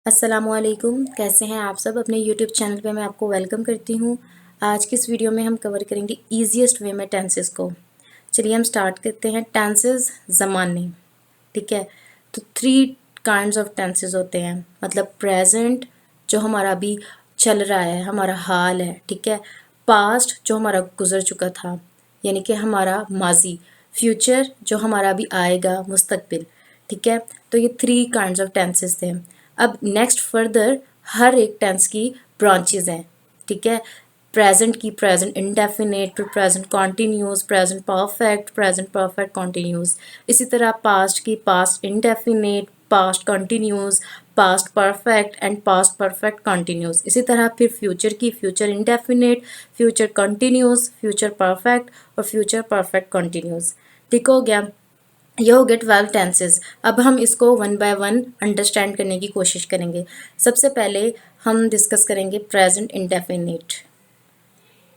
अस्सलामुअलैकुम, कैसे हैं आप सब। अपने यूट्यूब चैनल पे मैं आपको वेलकम करती हूँ। आज की इस वीडियो में हम कवर करेंगे ईजीएस्ट वे में टेंसेस को। चलिए हम स्टार्ट करते हैं। टेंसेस ज़माने, ठीक है। तो 3 काइंड्स ऑफ टेंसेस होते हैं, मतलब प्रेजेंट जो हमारा अभी चल रहा है, हमारा हाल है, ठीक है। पास्ट जो हमारा गुजर चुका था, यानी कि हमारा माजी। फ्यूचर जो हमारा अभी आएगा, मुस्तकबिल, ठीक है। तो ये 3 काइंड्स ऑफ टेंसेस थे। अब नेक्स्ट फर्दर हर एक टेंस की ब्रांचेज हैं, ठीक है। प्रेजेंट की प्रेजेंट इंडेफिनेट, फिर present continuous, present perfect continuous. इसी तरह पास्ट की past indefinite, past continuous, past perfect and past perfect continuous. इसी तरह फिर फ्यूचर की future indefinite, future continuous, future perfect और फ्यूचर परफेक्ट कॉन्टीन्यूस। ठीक हो गया। ये हो गए 12 टेंसेस। अब हम इसको वन बाय वन अंडरस्टैंड करने की कोशिश करेंगे। सबसे पहले हम डिस्कस करेंगे प्रेजेंट इंडेफिनिट।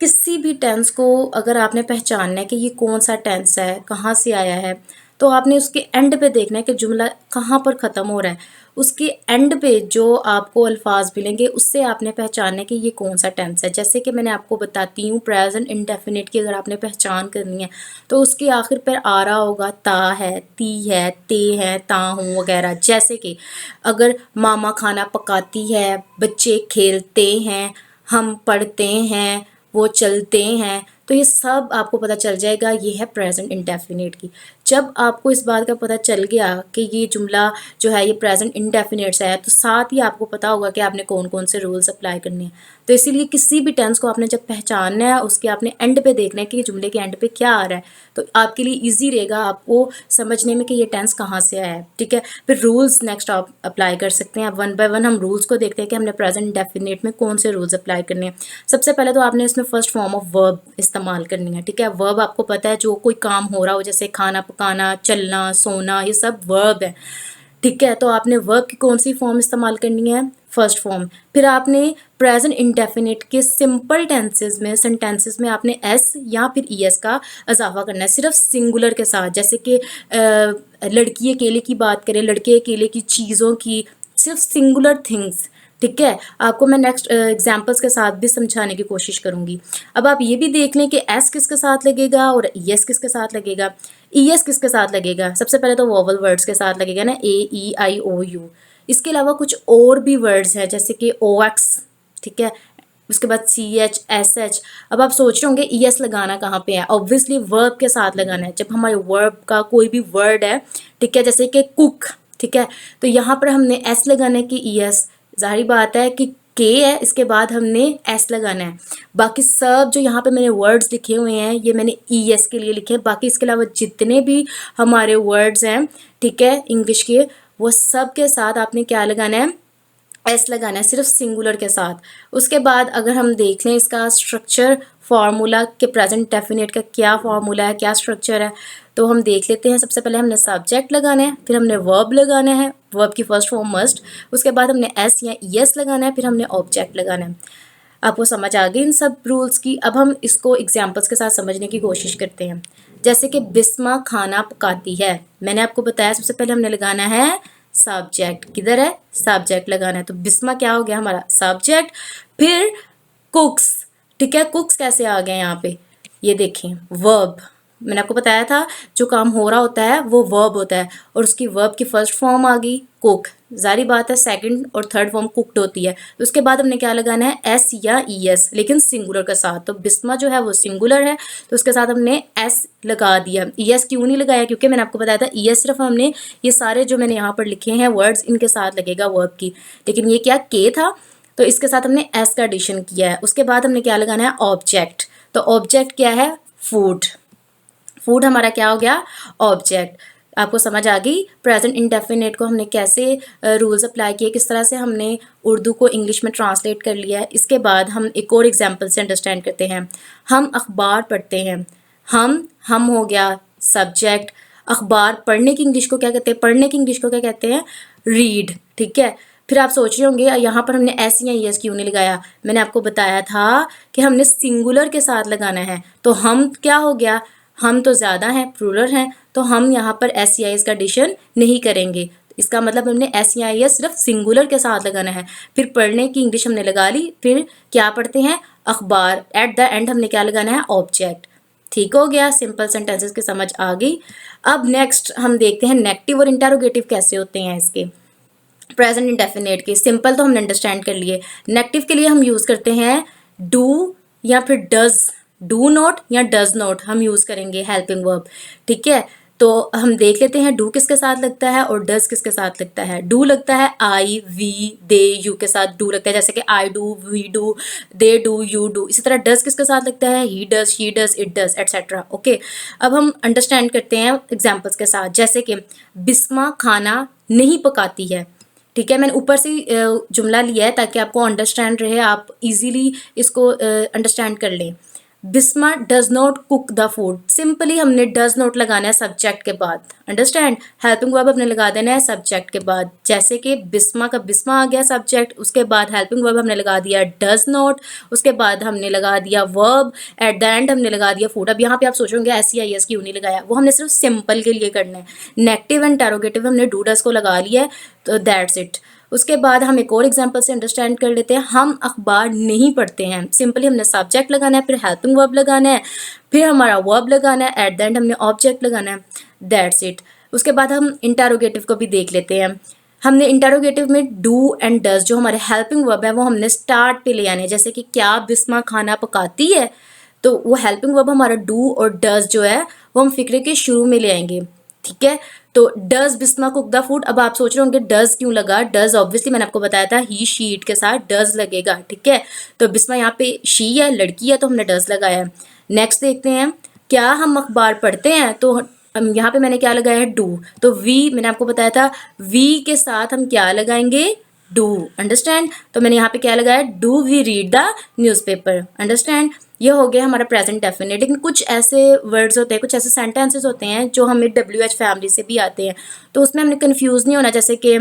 किसी भी टेंस को अगर आपने पहचानना है कि ये कौन सा टेंस है, कहाँ से आया है, तो आपने उसके एंड पे देखना है कि जुमला कहाँ पर ख़त्म हो रहा है। उसके एंड पे जो आपको अल्फाज मिलेंगे उससे आपने पहचानना है कि ये कौन सा टेंस है। जैसे कि मैंने आपको बताती हूँ, प्रेजेंट इंडेफिनिट की अगर आपने पहचान करनी है तो उसके आखिर पर आ रहा होगा ता है, ती है, ते है, ता हूँ वगैरह। जैसे कि अगर मामा खाना पकाती है, बच्चे खेलते हैं, हम पढ़ते हैं, वो चलते हैं, तो ये सब आपको पता चल जाएगा ये है प्रेजेंट इंडेफिनिट की। जब आपको इस बात का पता चल गया कि ये जुमला जो है ये प्रेजेंट इंडेफिनिट से है, तो साथ ही आपको पता होगा कि आपने कौन कौन से रूल्स अप्लाई करने हैं। तो इसीलिए किसी भी टेंस को आपने जब पहचानना है उसके आपने एंड पे देखना है कि जुमले के एंड पे क्या आ रहा है, तो आपके लिए ईजी रहेगा आपको समझने में कि ये टेंस कहाँ से आया है, ठीक है। फिर रूल्स नेक्स्ट आप अप्लाई कर सकते हैं। अब वन बाय वन हम रूल्स को देखते हैं कि हमने प्रेजेंट इंडेफिनिट में कौन से रूल्स अप्लाई करने हैं। सबसे पहले तो आपने इसमें फर्स्ट फॉर्म ऑफ वर्ब इस्तेमाल करनी है, ठीक है। वर्ब आपको पता है जो कोई काम हो रहा हो, जैसे खाना पकाना, चलना, सोना, ये सब वर्ब है, ठीक है। तो आपने वर्ब की कौन सी फॉर्म इस्तेमाल करनी है, फर्स्ट फॉर्म। फिर आपने प्रेजेंट इंडेफिनिट के सिंपल टेंसेस में, सेंटेंसेस में आपने एस या फिर ईएस का इजाफा करना है, सिर्फ सिंगुलर के साथ। जैसे कि लड़की अकेले की बात करें, लड़के अकेले की चीज़ों की, सिर्फ सिंगुलर थिंग्स, ठीक है। आपको मैं नेक्स्ट एग्जांपल्स के साथ भी समझाने की कोशिश करूंगी। अब आप ये भी देख लें कि एस किसके साथ लगेगा और ईएस किसके साथ लगेगा। ईएस किसके साथ लगेगा, सबसे पहले तो वोवल वर्ड्स के साथ लगेगा ना, ए ई आई ओ यू। इसके अलावा कुछ और भी वर्ड्स हैं जैसे कि ओ एक्स, ठीक है। उसके बाद सी एच, एस एच। अब आप सोच रहे होंगे ई एस लगाना कहाँ पे है, ऑब्वियसली वर्ब के साथ लगाना है। जब हमारे वर्ब का कोई भी वर्ड है, ठीक है, जैसे कि कुक, ठीक है, तो यहाँ पर हमने एस लगाना है कि ई एस। जाहिर बात है कि के है, इसके बाद हमने एस लगाना है। बाकी सब जो यहाँ पे मैंने वर्ड्स लिखे हुए हैं ये मैंने ई एस के लिए लिखे हैं। बाकी इसके अलावा जितने भी हमारे वर्ड्स हैं, ठीक है, इंग्लिश के, वो सब के साथ आपने क्या लगाना है, एस लगाना है, सिर्फ सिंगुलर के साथ। उसके बाद अगर हम देख लें इसका स्ट्रक्चर, फार्मूला के प्रेजेंट डेफिनेट का क्या फार्मूला है, क्या स्ट्रक्चर है, तो हम देख लेते हैं। सबसे पहले हमने सब्जेक्ट लगाना है, फिर हमने वर्ब लगाना है, वर्ब की फर्स्ट फॉर्म मस्ट। उसके बाद हमने एस या ईएस लगाना है, फिर हमने ऑब्जेक्ट लगाना है। आपको समझ आ गई इन सब रूल्स की। अब हम इसको एग्जाम्पल्स के साथ समझने की कोशिश करते हैं। जैसे कि बिस्मा खाना पकाती है, मैंने आपको बताया सबसे पहले हमने लगाना है सब्जेक्ट। किधर है, सब्जेक्ट लगाना है, तो बिस्मा क्या हो गया हमारा सब्जेक्ट। फिर कुक्स, ठीक है, कुक्स कैसे आ गए यहाँ पे, ये देखें वर्ब। मैंने आपको बताया था जो काम हो रहा होता है वो वर्ब होता है, और उसकी वर्ब की फर्स्ट फॉर्म आ गई कुक। जारी बात है सेकंड और थर्ड फॉर्म कुक्ड होती है। तो उसके बाद हमने क्या लगाना है, एस या ई एस, लेकिन सिंगुलर के साथ। तो बिस्मा जो है वो सिंगुलर है, तो उसके साथ हमने एस लगा दिया। ई एस क्यों नहीं लगाया, क्योंकि मैंने आपको बताया था ई एस सिर्फ हमने ये सारे जो मैंने यहाँ पर लिखे हैं वर्ड्स, इनके साथ लगेगा वर्ब की। लेकिन ये क्या के था, तो इसके साथ हमने एस का एडिशन किया है। उसके बाद हमने क्या लगाना है, ऑब्जेक्ट। तो ऑब्जेक्ट क्या है, फूड। फूड हमारा क्या हो गया, ऑब्जेक्ट। आपको समझ आ गई प्रेजेंट इंडेफिनिट को हमने कैसे रूल्स अप्लाई किए, किस तरह से हमने उर्दू को इंग्लिश में ट्रांसलेट कर लिया है। इसके बाद हम एक और एग्जांपल से अंडरस्टैंड करते हैं। हम अखबार पढ़ते हैं, हम हो गया सब्जेक्ट। अखबार पढ़ने की इंग्लिश को क्या कहते हैं, पढ़ने की इंग्लिश को क्या कहते हैं, रीड, ठीक है। फिर आप सोच रहे होंगे यहाँ पर हमने एस या एस क्यों नहीं लगाया। मैंने आपको बताया था कि हमने सिंगुलर के साथ लगाना है। तो हम क्या हो गया, हम तो ज़्यादा हैं, प्लूरल हैं, तो हम यहाँ पर एस या एस का एडिशन नहीं करेंगे। इसका मतलब हमने SEIS सिर्फ सिंगुलर के साथ लगाना है। फिर पढ़ने की इंग्लिश हमने लगा ली, फिर क्या पढ़ते हैं, अखबार। एट द एंड हमने क्या लगाना है, ऑब्जेक्ट। ठीक हो गया, सिंपल सेंटेंसेस की समझ आ गई। अब नेक्स्ट हम देखते हैं नेगेटिव और इंटेरोगेटिव कैसे होते हैं इसके। प्रेजेंट इंडेफिनिट के सिंपल तो हमने अंडरस्टैंड कर लिए। नेगेटिव के लिए हम यूज करते हैं डू या फिर डज, डू नॉट या डज नॉट हम यूज करेंगे हेल्पिंग वर्ब। ठीक है, तो हम देख लेते हैं डू किसके साथ लगता है और डज किसके साथ लगता है। डू लगता है आई, वी, दे, यू के साथ डू लगता है, जैसे कि I do, we do, they do, you do. इसी तरह डज किसके साथ लगता है, he does, she does, it does, etcetera. Okay, अब हम अंडरस्टैंड करते हैं एग्जाम्पल्स के साथ, जैसे कि बिस्मा खाना नहीं पकाती है। ठीक है, मैंने ऊपर से जुमला लिया है ताकि आपको अंडरस्टैंड रहे, आप इजीली इसको अंडरस्टैंड कर लें। Bisma does not cook the food, simply हमने डज नॉट लगाना है सब्जेक्ट के बाद। अंडरस्टैंड, हेल्पिंग वर्ब हमने लगा देना है सब्जेक्ट के बाद, जैसे कि बिस्मा का बिस्मा आ गया सब्जेक्ट, उसके बाद हेल्पिंग वर्ब हमने लगा दिया डज नॉट, उसके बाद हमने लगा दिया वर्ब, एट द एंड हमने लगा दिया फूड। अब यहाँ पे आप सोचोगे SEIS क्यों नहीं लगाया, वो हमने सिर्फ सिंपल के लिए करना है। नेगेटिव एंड इंटेरोगेटिव हमने डू डज को लगा लिया है, तो दैट्स इट। उसके बाद हम एक और एग्जांपल से अंडरस्टैंड कर लेते हैं। हम अखबार नहीं पढ़ते हैं, सिंपली हमने सब्जेक्ट लगाना है, फिर हेल्पिंग वर्ब लगाना है, फिर हमारा वर्ब लगाना है, एट द एंड हमने ऑब्जेक्ट लगाना है, दैट्स इट। उसके बाद हम इंटेरोगेटिव को भी देख लेते हैं। हमने इंटेरोगेटिव में डू एंड डज जो हमारे हेल्पिंग वर्ब है वो हमने स्टार्ट पे ले आने हैं, जैसे कि क्या बिस्मा खाना पकाती है, तो वो हेल्पिंग वर्ब हमारा डू और डज जो है वो हम फिक्रे के शुरू में ले आएंगे। ठीक है, तो does Bisma cook the food. अब आप सोच रहे होंगे डज क्यों लगा, डज ऑब्वियसली मैंने आपको बताया था ही शी इट के साथ डज लगेगा। ठीक है, तो बिस्मा यहाँ पे शी है, लड़की है, तो हमने डज लगाया है। नेक्स्ट देखते हैं, क्या हम अखबार पढ़ते हैं, तो यहाँ पे मैंने क्या लगाया है, डू। तो वी मैंने आपको बताया था, वी के साथ हम क्या लगाएंगे, डू। अंडरस्टैंड, तो मैंने यहाँ पे क्या लगाया, do we read the newspaper. Understand, ये हो गया हमारा प्रेजेंट डेफिनेट। लेकिन कुछ ऐसे वर्ड्स होते हैं, कुछ ऐसे सेंटेंसेस होते हैं जो हमें WH फैमिली से भी आते हैं, तो उसमें हमने कंफ्यूज नहीं होना। जैसे कि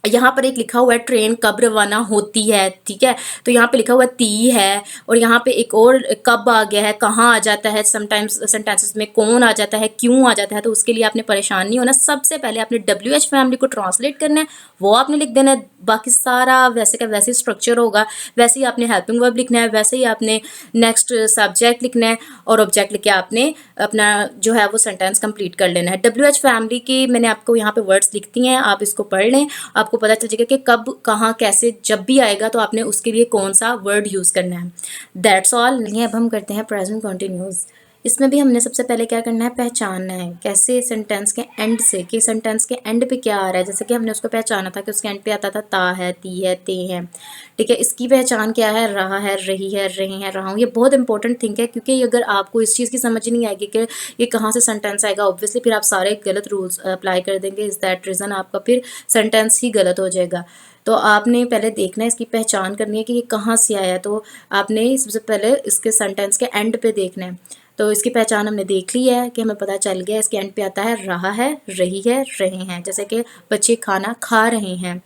यहाँ पर एक लिखा हुआ है ट्रेन कब रवाना होती है, ठीक है, तो यहाँ पे लिखा हुआ ती है, और यहाँ पे एक और कब आ गया है, कहाँ आ जाता है, समटाइम्स सेंटेंसेस में कौन आ जाता है, क्यों आ जाता है, तो उसके लिए आपने परेशान नहीं होना। सबसे पहले आपने WH फैमिली को ट्रांसलेट करना है, वो आपने लिख देना है, बाकी सारा वैसे का वैसे स्ट्रक्चर होगा, वैसे ही आपने हेल्पिंग वर्ब लिखना है, वैसे ही आपने नेक्स्ट सब्जेक्ट लिखना है, और ऑब्जेक्ट लिख के आपने अपना जो है वो सेंटेंस कंप्लीट कर लेना है। WH फैमिली की मैंने आपको यहाँ पे वर्ड्स लिखती हैं, आप इसको पढ़ लें, आपको पता चल जाएगा कि कब कहाँ कैसे जब भी आएगा तो आपने उसके लिए कौन सा वर्ड यूज़ करना है। That's all. अब हम करते हैं प्रेजेंट कंटिन्यूस। इसमें भी हमने सबसे पहले क्या करना है, पहचानना है कैसे सेंटेंस के एंड से, कि सेंटेंस के एंड पे क्या आ रहा है। जैसे कि हमने उसको पहचाना था कि उसके एंड पे आता था ता है, ती है, ते है। ठीक है, इसकी पहचान क्या है, रहा है, रही है, रहे हैं, रहा हूँ। ये बहुत इंपॉर्टेंट थिंग है, क्योंकि अगर आपको इस चीज़ की समझ नहीं आएगी कि ये कहाँ से सेंटेंस आएगा, ऑब्वियसली फिर आप सारे गलत रूल्स अप्लाई कर देंगे। इस दैट रीज़न आपका फिर सेंटेंस ही गलत हो जाएगा। तो आपने पहले देखना है, इसकी पहचान करनी है कि ये कहाँ से आया है। तो आपने सबसे पहले इसके सेंटेंस के एंड पे देखना है। तो इसकी पहचान हमने देख ली है कि हमें पता चल गया, इसके एंड पे आता है रहा है, रही है, रहे हैं। जैसे कि बच्चे खाना खा रहे हैं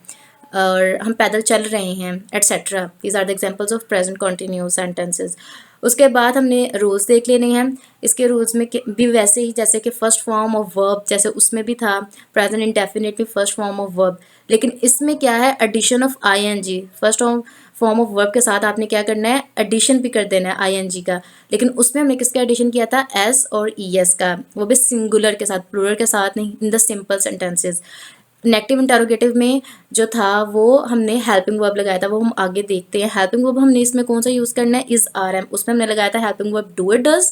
और हम पैदल चल रहे हैं, etcetera. These are the examples of present continuous sentences. उसके बाद हमने रूल्स देख लेने हैं। इसके रूल्स में भी वैसे ही जैसे कि फर्स्ट फॉर्म ऑफ वर्ब, जैसे उसमें भी था प्रेजेंट इंडेफिनिट में फर्स्ट फॉर्म ऑफ वर्ब, लेकिन इसमें क्या है, addition of ING। First form of verb के साथ आपने क्या करना है, एडिशन भी कर देना है ING का। लेकिन उसमें हमने किसका एडिशन किया था, S और ES का, वो भी सिंगुलर के साथ, प्लूरल के साथ नहीं, in the simple sentences. Negative interrogative में जो था वो हमने हेल्पिंग वर्ब लगाया था, वो हम आगे देखते हैं। हेल्पिंग वर्ब हमने इसमें कौन सा यूज़ करना है, इज RM, उसमें हमने लगाया था helping verb do it does,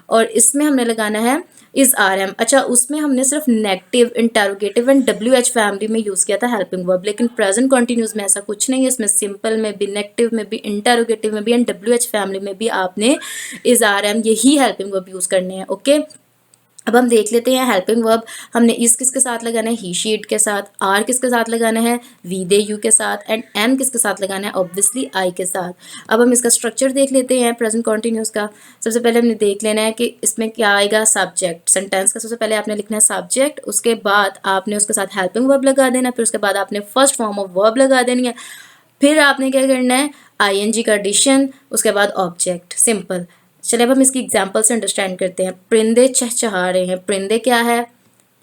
और इसमें हमने लगाना है इज RM। अच्छा, उसमें हमने सिर्फ negative interrogative and WH family में यूज़ किया था हेल्पिंग वर्ब, लेकिन प्रेजेंट कंटिन्यूस में ऐसा कुछ नहीं है। इसमें सिंपल में भी, नेगेटिव में भी, इंटेरोगेटिव में भी एंड WH फैमिली में भी आपने इज RM यही हेल्पिंग वर्ब यूज़ करने हैं। ओके, अब हम देख लेते हैं हेल्पिंग वर्ब हमने इस किसके साथ लगाना है, ही शी इट के साथ, आर किसके साथ लगाना है, वी दे यू के साथ, एंड एम किसके साथ लगाना है, ऑब्वियसली आई के साथ। अब हम इसका स्ट्रक्चर देख लेते हैं प्रेजेंट कंटिन्यूस का। सबसे पहले हमने देख लेना है कि इसमें क्या आएगा, सब्जेक्ट। सेंटेंस का सबसे पहले आपने लिखना है सब्जेक्ट, उसके बाद आपने उसके साथ हेल्पिंग वर्ब लगा देना, फिर उसके बाद आपने फर्स्ट फॉर्म ऑफ वर्ब लगा देनी है, फिर आपने क्या करना है, ING का एडिशन, उसके बाद ऑब्जेक्ट। सिंपल। चलिए अब हम इसकी एग्जाम्पल से अंडरस्टैंड करते हैं। परिंदे चहचहा रहे हैं, परिंदे क्या है,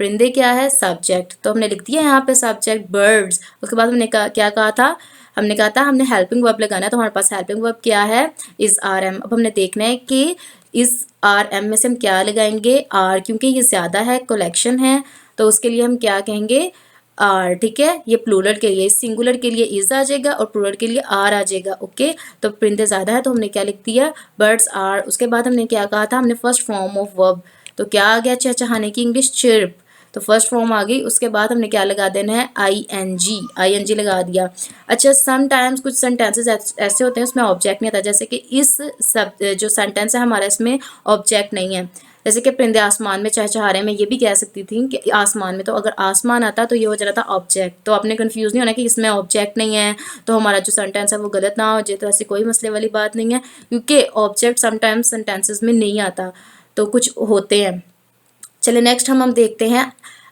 परिंदे क्या है, सब्जेक्ट, तो हमने लिख दिया यहाँ पे सब्जेक्ट बर्ड्स। उसके बाद हमने क्या कहा था, हमने कहा था हमने हेल्पिंग वर्ब लगाना है, तो हमारे पास हेल्पिंग वर्ब क्या है, इज आर एम। अब हमने देखना है कि इस आर एम में से हम क्या लगाएंगे, आर, क्योंकि ये ज़्यादा है, कलेक्शन है, तो उसके लिए हम क्या कहेंगे, आर। ठीक है, ये प्लूरल के लिए, सिंगुलर के लिए इज आ जाएगा और प्लूरल के लिए आर आ जाएगा। ओके, तो परिंदे ज़्यादा है तो हमने क्या लिख दिया, बर्ड्स आर। उसके बाद हमने क्या कहा था, हमने फर्स्ट फॉर्म ऑफ वर्ब, तो क्या आ गया, चहचहाने की इंग्लिश चिर्प, तो फर्स्ट फॉर्म आ गई। उसके बाद हमने क्या लगा देना है, आई एन जी लगा दिया। अच्छा, समटाइम्स कुछ सेंटेंसेस ऐसे होते हैं उसमें ऑब्जेक्ट नहीं आता, जैसे कि इस सब जो सेंटेंस है हमारा इसमें ऑब्जेक्ट नहीं है। जैसे कि परिंदे आसमान में चहचहा रहे हैं, मैं ये भी कह सकती थी कि आसमान में, तो अगर आसमान आता तो ये हो जाता था ऑब्जेक्ट, तो आपने कंफ्यूज नहीं होना कि इसमें ऑब्जेक्ट नहीं है तो हमारा जो सेंटेंस है वो गलत ना हो जाए, तो ऐसी कोई मसले वाली बात नहीं है, क्योंकि ऑब्जेक्ट समटाइम्स सेंटेंसेस में नहीं आता, तो कुछ होते हैं। चलिए नेक्स्ट हम देखते हैं,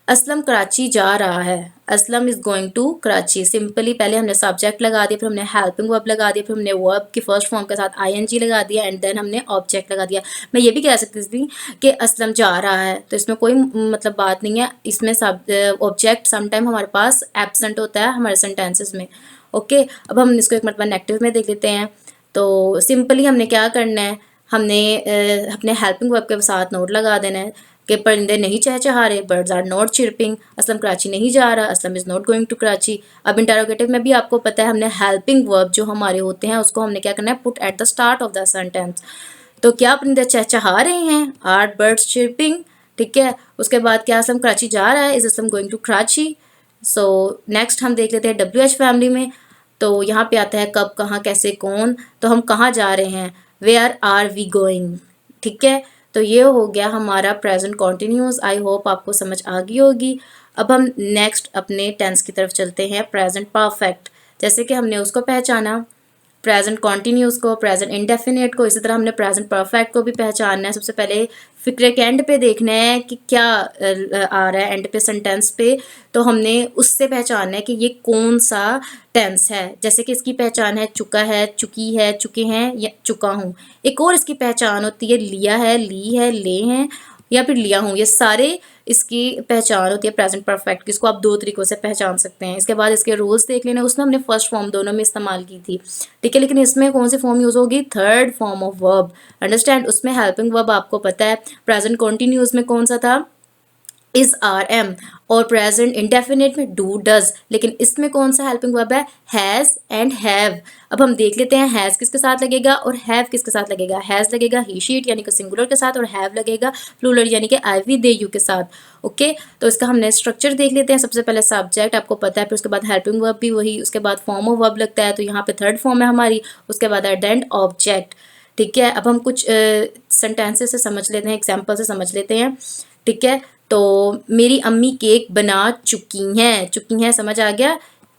असलम कराची जा रहा है, Aslam is going to Karachi. Simply पहले हमने सब्जेक्ट लगा दिया, फिर हमने हेल्पिंग वर्ब लगा दिया, फिर हमने वर्ब की फर्स्ट फॉर्म के साथ आईएनजी लगा दिया एंड देन हमने ऑब्जेक्ट लगा दिया। मैं ये भी कह सकती थी कि असलम जा रहा है, तो इसमें कोई मतलब बात नहीं है, इसमें सब ऑब्जेक्ट समटाइम हमारे पास एब्सेंट होता है हमारे सेंटेंसेस में। ओके, अब हम इसको एक मतलब नेगेटिव में देख लेते हैं। तो सिंपली हमने क्या करना है, हमने अपने हेल्पिंग वर्ब के साथ नोट लगा देना है कि परिंदे नहीं चहचहा रहे, birds are not chirping, Aslam Karachi नहीं जा रहा, Aslam is not going to Karachi. अब इंटरोगेटिव में भी आपको पता है हमने हेल्पिंग वर्ब जो हमारे होते हैं उसको हमने क्या करना है, put at the start of the sentence. तो क्या परिंदे चहचहा रहे हैं, आर बर्ड्स चिर्पिंग। ठीक है, उसके बाद क्या असलम कराची जा रहा है, is Aslam going to Karachi. So next हम देख लेते हैं WH फैमिली में। तो यहाँ पे आता है कब, कहाँ, कैसे, कौन, तो हम कहाँ जा रहे हैं, वेयर आर वी गोइंग। ठीक है, तो ये हो गया हमारा प्रेजेंट कॉन्टिन्यूस। आई होप आपको समझ आ गई होगी। अब हम नेक्स्ट अपने टेंस की तरफ चलते हैं, प्रेजेंट परफेक्ट। जैसे कि हमने उसको पहचाना प्रेजेंट कॉन्टिन्यूस को, प्रेजेंट इंडेफिनिट को, इसी तरह हमने प्रेजेंट परफेक्ट को भी पहचानना है। सबसे पहले फिक्रे के एंड पे देखना है कि क्या आ रहा है एंड पे सेंटेंस पे, तो हमने उससे पहचानना है कि ये कौन सा टेंस है। जैसे कि इसकी पहचान है चुका है, चुकी है, चुके हैं या चुका हूँ। एक और इसकी पहचान होती है लिया है, ली है, ले हैं या फिर लिया हूँ। ये सारे इसकी पहचान होती है प्रेजेंट परफेक्ट की, इसको आप दो तरीकों से पहचान सकते हैं। इसके बाद इसके रूल्स देख लेना, उसमें हमने फर्स्ट फॉर्म दोनों में इस्तेमाल की थी। ठीक है, लेकिन इसमें कौन सी फॉर्म यूज होगी, third form of verb. Understand, उसमें हेल्पिंग वर्ब आपको पता है, प्रेजेंट कॉन्टिन्यूस में कौन सा था, इज आर एम, और प्रेजेंट इंडेफिनिट में डू डज, लेकिन इसमें कौन सा हेल्पिंग वर्ब है, हैज एंड हैव। अब हम देख लेते हैं हैज किसके साथ लगेगा और हैव किसके साथ लगेगा। हैज लगेगा ही शीट यानी कि सिंगुलर के साथ, और हैव लगेगा प्लूरल यानी कि आई वी दे यू के साथ। ओके, तो इसका हमने स्ट्रक्चर देख लेते हैं। सबसे पहले सब्जेक्ट आपको पता है, फिर उसके बाद हेल्पिंग वर्ब भी वही, उसके बाद फॉर्म ऑफ वर्ब लगता है, तो यहाँ पे थर्ड फॉर्म है हमारी, उसके बाद एट द एंड ऑब्जेक्ट। ठीक है, अब हम कुछ सेंटेंसेस से समझ लेते हैं, एग्जाम्पल से समझ लेते हैं। ठीक है, तो मेरी अम्मी केक बना चुकी हैं समझ आ गया।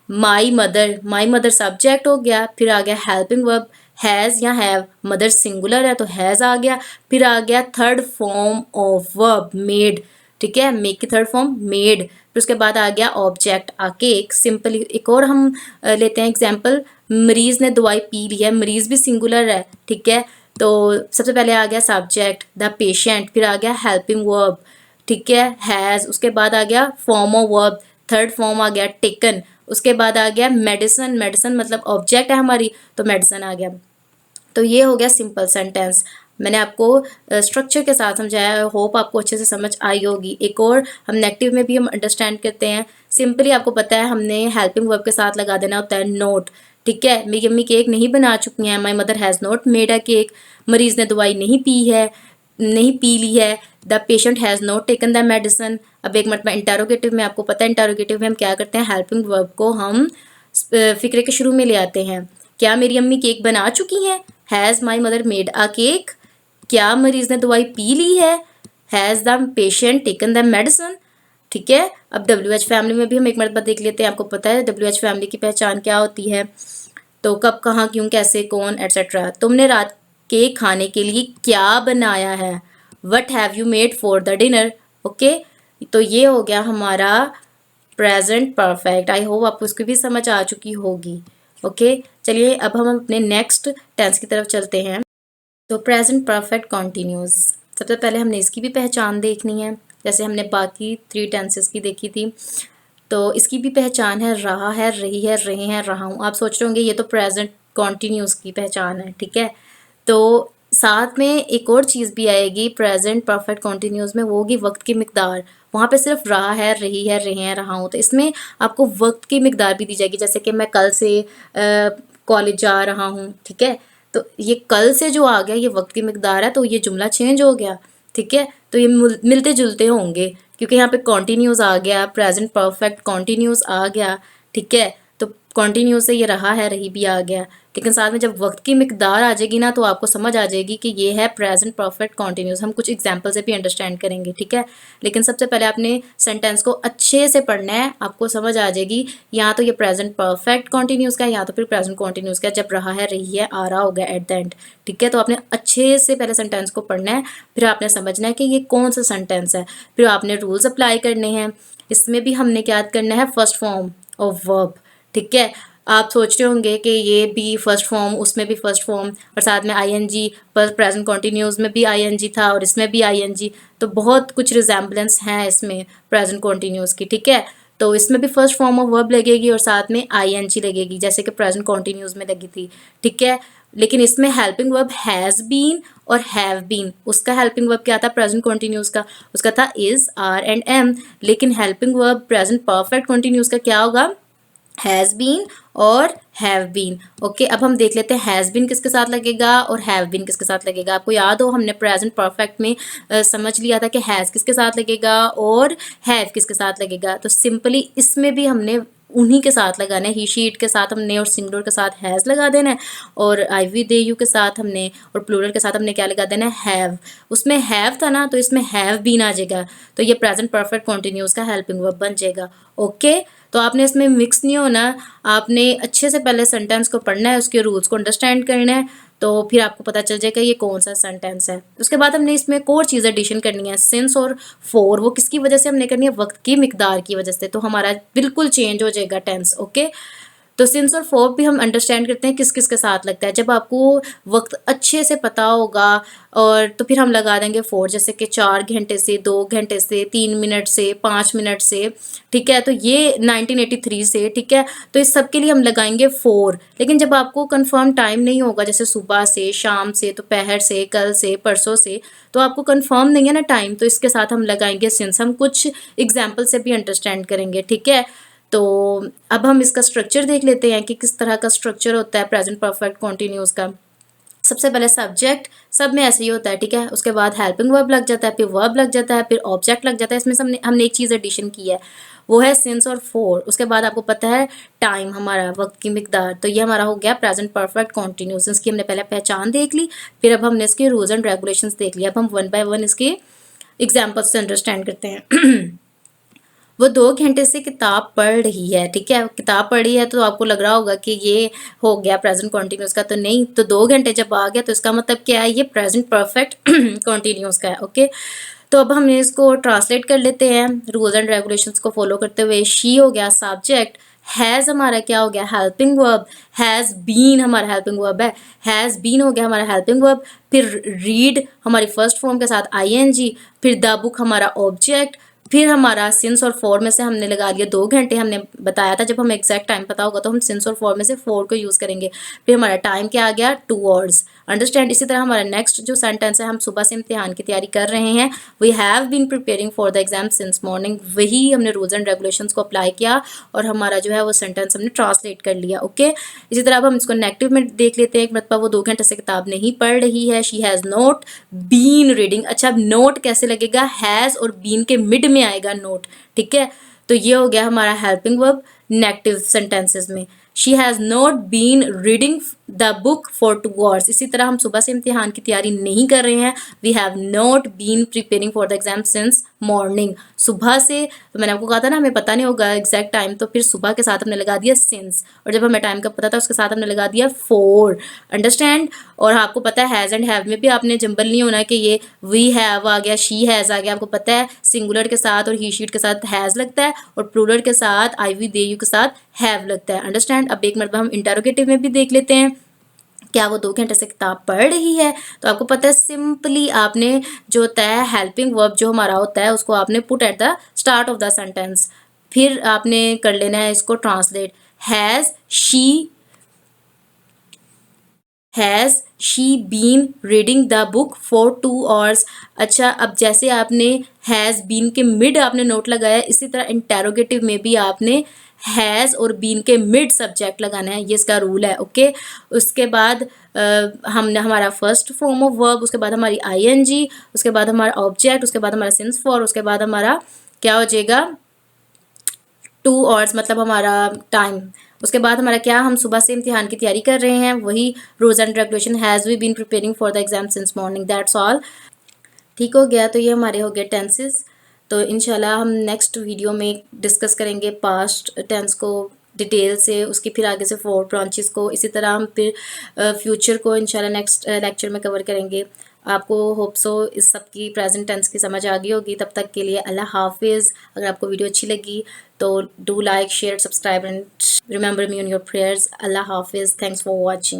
माई मदर सब्जेक्ट हो गया, फिर आ गया हेल्पिंग वर्ब हैज़ या हैव, मदर सिंगुलर है तो हैज़ आ गया, फिर आ गया third form of verb made. ठीक है, मेक की थर्ड फॉर्म मेड, फिर उसके बाद आ गया ऑब्जेक्ट आ केक। सिंपल एक और हम लेते हैं एग्जाम्पल, मरीज ने दवाई पी ली है, मरीज भी सिंगुलर है। ठीक है, तो सबसे पहले आ गया सब्जेक्ट द पेशेंट, फिर आ गया हेल्पिंग वर्ब, ठीक है, हैज़, उसके बाद आ गया form of verb, third form आ गया टेकन, उसके बाद आ गया मेडिसिन, मेडिसिन मतलब ऑब्जेक्ट है हमारी तो मेडिसिन आ गया। तो ये हो गया सिंपल सेंटेंस। मैंने आपको स्ट्रक्चर के साथ समझाया, होप आपको अच्छे से समझ आई होगी। एक और हम नेगेटिव में भी हम अंडरस्टैंड करते हैं। सिंपली आपको पता है हमने हेल्पिंग वर्ब के साथ लगा देना होता है नोट। ठीक है, मेरी अम्मी केक नहीं बना चुकी हैं, my mother has not made a cake, मरीज ने दवाई नहीं पी ली है, the patient has not taken the medicine. अब एक मतलब इंटरोगेटिव में आपको पता है, इंटरोगेटिव में हम क्या करते हैं, हेल्पिंग वर्ब को हम फिक्रे के शुरू में ले आते हैं। क्या मेरी अम्मी केक बना चुकी हैं, has my mother made a cake. क्या मरीज ने दवाई पी ली है, has the patient taken the medicine. ठीक है, अब WH फैमिली में भी हम एक मरतबा देख लेते हैं। आपको पता है WH फैमिली की पहचान क्या होती है, तो कब, कहाँ, क्यों, कैसे, कौन, एटसेट्रा। तुमने रात के खाने के लिए क्या बनाया है, what have you made for the dinner. Okay, तो ये हो गया हमारा प्रेजेंट परफेक्ट। आई होप आपको उसकी भी समझ आ चुकी होगी। ओके, चलिए अब हम अपने नेक्स्ट टेंस की तरफ चलते हैं। तो प्रेजेंट परफेक्ट कॉन्टिन्यूस, सबसे पहले हमने इसकी भी पहचान देखनी है। जैसे हमने बाकी 3 टेंसेस की देखी थी। तो इसकी भी पहचान है रहा है, रही है, रहे हैं, रहा हूँ। आप सोच रहे होंगे ये तो प्रेजेंट कॉन्टिन्यूस की पहचान है, ठीक है। तो साथ में एक और चीज़ भी आएगी प्रेजेंट परफेक्ट कॉन्टिन्यूस में, वो होगी वक्त की मिकदार। वहाँ पे सिर्फ रहा है, रही है, रहे हैं, रहा हूँ, तो इसमें आपको वक्त की मिकदार भी दी जाएगी। जैसे कि मैं कल से कॉलेज जा रहा हूँ, ठीक है। तो ये कल से जो आ गया ये वक्त की मिकदार है, तो ये जुमला चेंज हो गया, ठीक है। तो ये मिलते जुलते होंगे क्योंकि यहाँ पे कॉन्टिन्यूस आ गया, प्रेजेंट परफेक्ट कॉन्टिन्यूस आ गया, ठीक है। तो कॉन्टिन्यूस से ये रहा है, रही भी आ गया, लेकिन साथ में जब वक्त की मिकदार आ जाएगी ना तो आपको समझ आ जाएगी कि ये है प्रेजेंट परफेक्ट कॉन्टिन्यूस। हम कुछ एग्जांपल से भी अंडरस्टैंड करेंगे, ठीक है। लेकिन सबसे पहले आपने सेंटेंस को अच्छे से पढ़ना है, आपको समझ आ जाएगी यहाँ तो ये प्रेजेंट परफेक्ट कॉन्टिन्यूस का है, यहाँ तो फिर प्रेजेंट कॉन्टिन्यूस का, जब रहा है, रही है, आ रहा होगा एट द एंड, ठीक है। तो आपने अच्छे से पहले सेंटेंस को पढ़ना है, फिर आपने समझना है कि ये कौन सा सेंटेंस है, फिर आपने रूल्स अप्लाई करने हैं। इसमें भी हमने क्या करना है, फर्स्ट फॉर्म ऑफ वर्ब, ठीक है। आप सोच रहे होंगे कि ये भी फर्स्ट फॉर्म, उसमें भी फर्स्ट फॉर्म, और साथ में आईएनजी, पर प्रेजेंट कॉन्टिन्यूस में भी आईएनजी था और इसमें भी आईएनजी, तो बहुत कुछ रिजेम्बलेंस है इसमें प्रेजेंट कॉन्टिन्यूस की, ठीक है। तो इसमें भी फर्स्ट फॉर्म ऑफ वर्ब लगेगी और साथ में आईएनजी लगेगी जैसे कि प्रेजेंट कॉन्टिन्यूस में लगी थी, ठीक है। लेकिन इसमें हेल्पिंग वर्ब हैज़ बीन और हैव बीन, उसका हेल्पिंग वर्ब क्या था प्रेजेंट कॉन्टिन्यूस का, उसका था इज, आर एंड एम। लेकिन helping verb present perfect continuous का क्या होगा, हैज़ बीन और हैव बीन। ओके, अब हम देख लेते हैं हैज़ बीन किसके साथ लगेगा और हैव बीन किसके साथ लगेगा। आपको याद हो हमने प्रेजेंट परफेक्ट में समझ लिया था कि हैज़ किसके साथ लगेगा और हैव किसके साथ लगेगा। तो सिंपली इसमें भी हमने उन्हीं के साथ लगाना है, ही शीट के साथ हमने और सिंगुलर के साथ हैज़ लगा देना है, और आई वी दे यू के साथ हमने और प्लूरल के साथ हमने क्या लगा देना है, हैव। उसमें हैव था ना तो इसमें हैव बीन आ जाएगा, तो ये प्रेजेंट परफेक्ट कॉन्टिन्यूस का हेल्पिंग वर्ब बन जाएगा। ओके, तो आपने इसमें मिक्स नहीं होना, आपने अच्छे से पहले सेंटेंस को पढ़ना है, उसके रूल्स को अंडरस्टैंड करना है, तो फिर आपको पता चल जाएगा ये कौन सा सेंटेंस है। उसके बाद हमने इसमें एक और चीज़ एडिशन करनी है, सिंस और फॉर। वो किसकी वजह से हमने करनी है, वक्त की मिकदार की वजह से, तो हमारा बिल्कुल चेंज हो जाएगा टेंस। ओके, तो सिंस और फॉर भी हम अंडरस्टैंड करते हैं किस किस के साथ लगता है। जब आपको वक्त अच्छे से पता होगा और तो फिर हम लगा देंगे फॉर, जैसे कि 4 घंटे से, 2 घंटे से, 3 मिनट से, 5 मिनट से, ठीक है। तो ये 1983 से, ठीक है। तो इस सब के लिए हम लगाएंगे फॉर। लेकिन जब आपको कंफर्म टाइम नहीं होगा, जैसे सुबह से, शाम से, दोपहर से, कल से, परसों से, तो आपको कंफर्म नहीं है ना टाइम, तो इसके साथ हम लगाएंगे सिंस। हम कुछ एग्जाम्पल से भी अंडरस्टैंड करेंगे, ठीक है। तो अब हम इसका स्ट्रक्चर देख लेते हैं कि किस तरह का स्ट्रक्चर होता है प्रेजेंट परफेक्ट कॉन्टिन्यूस का। सबसे पहले सब्जेक्ट, सब में ऐसे ही होता है, ठीक है। उसके बाद हेल्पिंग वर्ब लग जाता है, फिर वर्ब लग जाता है, फिर ऑब्जेक्ट लग जाता है। इसमें हमने एक चीज़ एडिशन की है, वो है सिंस और फॉर। उसके बाद आपको पता है टाइम, हमारा वक्त की मिकदार, तो ये हमारा हो गया प्रेजेंट परफेक्ट कॉन्टिन्यूस। इसकी हमने पहले पहचान देख ली, फिर अब हमने इसके रूल्स एंड रेगुलेशंस देख लिया। अब हम 1 बाय 1 इसके एग्जाम्पल्स से अंडरस्टैंड करते हैं। वो 2 घंटे से किताब पढ़ रही है, ठीक है। किताब पढ़ी है तो आपको लग रहा होगा कि ये हो गया प्रेजेंट कॉन्टिन्यूस का, तो नहीं। तो 2 घंटे जब आ गया तो इसका मतलब क्या है, ये प्रेजेंट परफेक्ट कॉन्टिन्यूस का है। ओके, तो अब हम इसको ट्रांसलेट कर लेते हैं रूल्स एंड रेगुलेशंस को फॉलो करते हुए। शी हो गया सब्जेक्ट, हैज़ हमारा क्या हो गया, हेल्पिंग वर्ब, हैज़ बीन हमारा हेल्पिंग वर्ब है, हैज़ बीन हो गया हमारा हेल्पिंग वर्ब। फिर रीड हमारी फर्स्ट फॉर्म के साथ आईएनजी, फिर द बुक हमारा ऑब्जेक्ट, फिर हमारा सिंस और फॉर में से हमने लगा लिया 2 घंटे। हमने बताया था जब हमें एग्जैक्ट टाइम पता होगा तो हम सिंस और फॉर में से फॉर को यूज़ करेंगे। फिर हमारा टाइम क्या आ गया, 2 आवर्स। अंडरस्टैंड। इसी तरह हमारा नेक्स्ट जो सेंटेंस है, हम सुबह से इम्तिहान की तैयारी कर रहे हैं, we have been preparing for the exam since morning. वही हमने रूल्स एंड रेगुलेशंस को अप्लाई किया और हमारा जो है वो सेंटेंस हमने ट्रांसलेट कर लिया। ओके, इसी तरह अब हम इसको नेगेटिव में देख लेते हैं। एक मतलब वो 2 घंटे से किताब नहीं पढ़ रही है, she has not been reading. अच्छा, अब नोट कैसे लगेगा, हैज़ और बीन के मिड में आएगा नोट, ठीक है। तो ये हो गया हमारा हेल्पिंग वर्ब नेगेटिव सेंटेंसेस में। She has not been reading the book for 2 hours. इसी तरह हम सुबह से इम्तिहान की तैयारी नहीं कर रहे हैं, we have not been preparing for the exam since morning. सुबह से, तो मैंने आपको कहा था ना हमें पता नहीं होगा एग्जैक्ट टाइम, तो फिर सुबह के साथ हमने लगा दिया सिंस, और जब हमें टाइम का पता था उसके साथ हमने लगा दिया फॉर। अंडरस्टैंड। और आपको पता है हैज़ एंड हैव में भी आपने जंबल नहीं होना कि ये वी हैव आ गया, शी हैज़ आ गया। आपको पता है सिंगुलर के साथ और ही शीट के साथ हैज़ लगता है और प्लूरल के साथ आई वी दे यू के साथ हैव लगता है। अंडरस्टैंड। अब एक मरतबा हम इंटरोगेटिव में भी देख लेते हैं। क्या वो 2 घंटे से किताब पढ़ रही है? तो आपको पता है सिंपली आपने जो होता है हेल्पिंग वर्ब जो हमारा होता है उसको आपने put at the start of the sentence, फिर आपने कर लेना है इसको translate. Has she been reading the book for 2 hours. अच्छा, अब जैसे आपने हैज़ बीन के मिड आपने नोट लगाया, इसी तरह इंटेरोगेटिव में भी आपने हैज़ और बीन के मिड सब्जेक्ट लगाना है, ये इसका रूल है। ओके, उसके बाद हमने हमारा फर्स्ट फॉर्म ऑफ वर्ब, उसके बाद हमारी आईएनजी, उसके बाद हमारा ऑब्जेक्ट, उसके बाद हमारा सिंस फॉर, उसके बाद हमारा क्या हो जाएगा 2 आवर्स मतलब हमारा टाइम। उसके बाद हमारा क्या, हम सुबह से इम्तिहान की तैयारी कर रहे हैं, वही रोज and regulation has we been preparing for the exam since morning, that's all. ठीक हो गया, तो ये हमारे हो गए टेंसेस। तो इंशाल्लाह हम नेक्स्ट वीडियो में डिस्कस करेंगे पास्ट टेंस को डिटेल से, उसकी फिर आगे से फोर ब्रांचेस को, इसी तरह हम फिर फ्यूचर को इंशाल्लाह नेक्स्ट लेक्चर में कवर करेंगे। आपको होप सो इस सब की प्रेजेंट टेंस की समझ आ गई होगी। तब तक के लिए अल्लाह हाफिज़। अगर आपको वीडियो अच्छी लगी तो do like share subscribe and remember me on your prayers. अल्लाह हाफिज़, थैंक्स फॉर वॉचिंग।